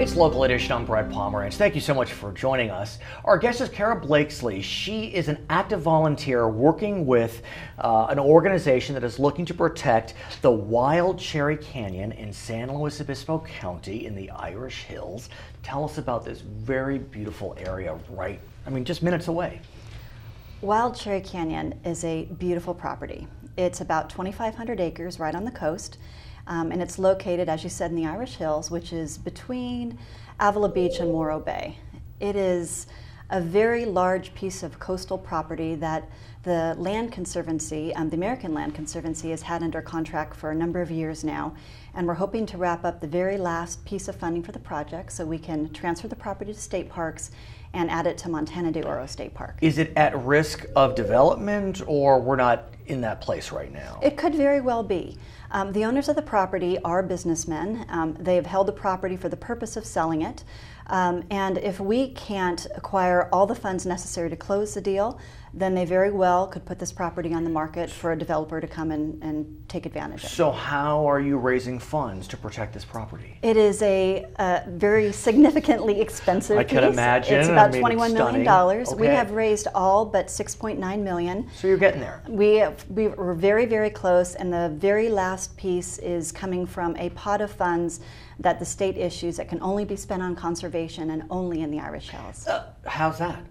It's Local Edition. I'm Brad Pomerance. Thank you so much for joining us. Our guest is Blakeslee. She is an active volunteer working with an organization that is looking to protect the Wild Cherry Canyon in San Luis Obispo County in the Irish Hills. Tell us about this very beautiful area just minutes away. Wild Cherry Canyon is a beautiful property. It's about 2,500 acres right on the coast. And it's located, as you said, in the Irish Hills, which is between Avila Beach and Morro Bay. It is a very large piece of coastal property that the Land Conservancy, the American Land Conservancy, has had under contract for a number of years now. And we're hoping to wrap up the very last piece of funding for the project so we can transfer the property to state parks and add it to Montana de Oro State Park. Is it at risk of development, or we're not in that place right now? It could very well be. The owners of the property are businessmen. They have held the property for the purpose of selling it. And if we can't acquire all the funds necessary to close the deal, then they very well could put this property on the market for a developer to come and take advantage of. So how are you raising funds to protect this property? It is a very significally expensive piece. I can imagine. It's about $21 million. Okay. We have raised all but $6.9 million. So you're getting there. We're very, very close, and the very last piece is coming from a pot of funds that the state issues that can only be spent on conservation and only in the Irish Hills. How's that?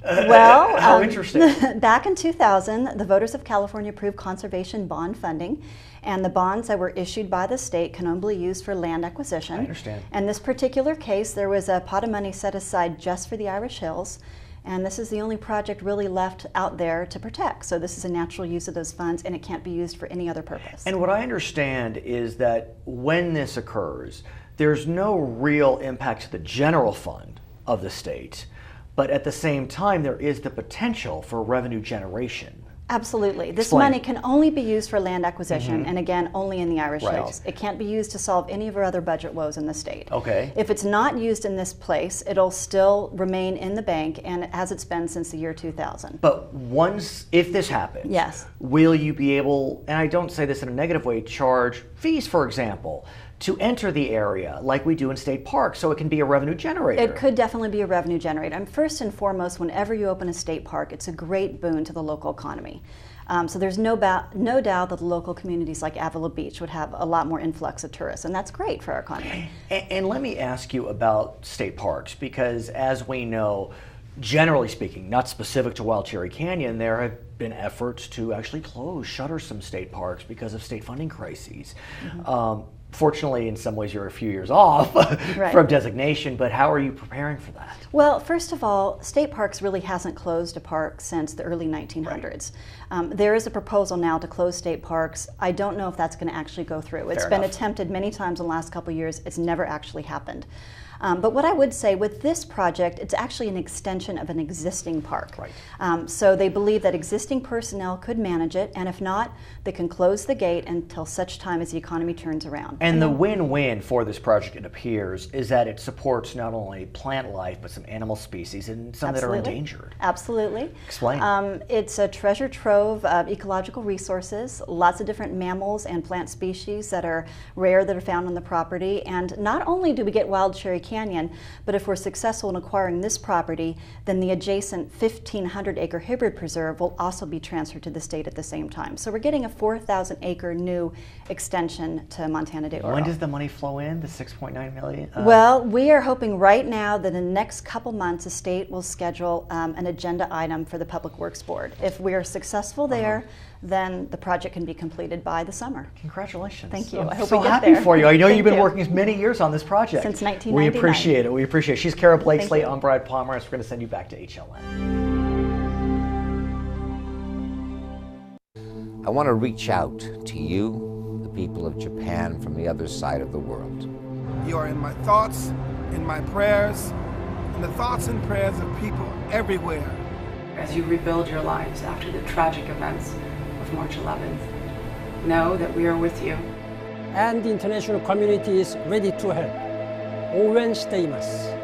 Well, how interesting. Back in 2000, the voters of California approved conservation bond funding, and the bonds that were issued by the state can only be used for land acquisition. I understand. In this particular case, there was a pot of money set aside just for the Irish Hills, and this is the only project really left out there to protect. So this is a natural use of those funds, and it can't be used for any other purpose. And what I understand is that when this occurs, there's no real impact to the general fund of the state, but at the same time, there is the potential for revenue generation. Absolutely. This Explain. money can only be used for land acquisition, and again, only in the Irish Hills. It can't be used to solve any of our other budget woes in the state. Okay. If it's not used in this place, it'll still remain in the bank, and as it's been since the year 2000. But if this happens, yes, will you be able, and I don't say this in a negative way, charge fees, for example, to enter the area like we do in state parks, so it can be a revenue generator? It could definitely be a revenue generator. And first and foremost, whenever you open a state park, it's a great boon to the local economy. So there's no doubt that the local communities like Avila Beach would have a lot more influx of tourists, and that's great for our economy. And let me ask you about state parks, because as we know, generally speaking, not specific to Wild Cherry Canyon, there have been efforts to actually shutter some state parks because of state funding crises. Fortunately, in some ways, you're a few years off from designation, but how are you preparing for that? Well, first of all, state parks really hasn't closed a park since the early 1900s. There is a proposal now to close state parks. I don't know if that's going to actually go through. It's been attempted many times in the last couple of years. It's never actually happened. But what I would say with this project, it's actually an extension of an existing park. So they believe that existing personnel could manage it, and if not, they can close the gate until such time as the economy turns around. And the win-win for this project, it appears, is that it supports not only plant life, but some animal species and some that are endangered. Absolutely. Explain. It's a treasure trove of ecological resources, lots of different mammals and plant species that are rare that are found on the property. And not only do we get Wild Cherry Canyon, but if we're successful in acquiring this property, then the adjacent 1,500-acre hybrid preserve will also be transferred to the state at the same time. So we're getting a 4,000-acre new extension to Montana de Oro. When does the money flow in, the $6.9 million? Well, we are hoping right now that in the next couple months, the state will schedule an agenda item for the Public Works Board. If we are successful there, then the project can be completed by the summer. Congratulations. Thank you. I'm I hope so we get happy there. for you. I know Thank you've been you. working many years on this project. Since 1999. We appreciate it. We appreciate it. She's Blakeslee. I'm Brad Pomerance. We're going to send you back to HLN. I want to reach out to you, the people of Japan, from the other side of the world. You are in my thoughts, in my prayers, in the thoughts and prayers of people everywhere. As you rebuild your lives after the tragic events of March 11th, know that we are with you. And the international community is ready to help. 오웬しています.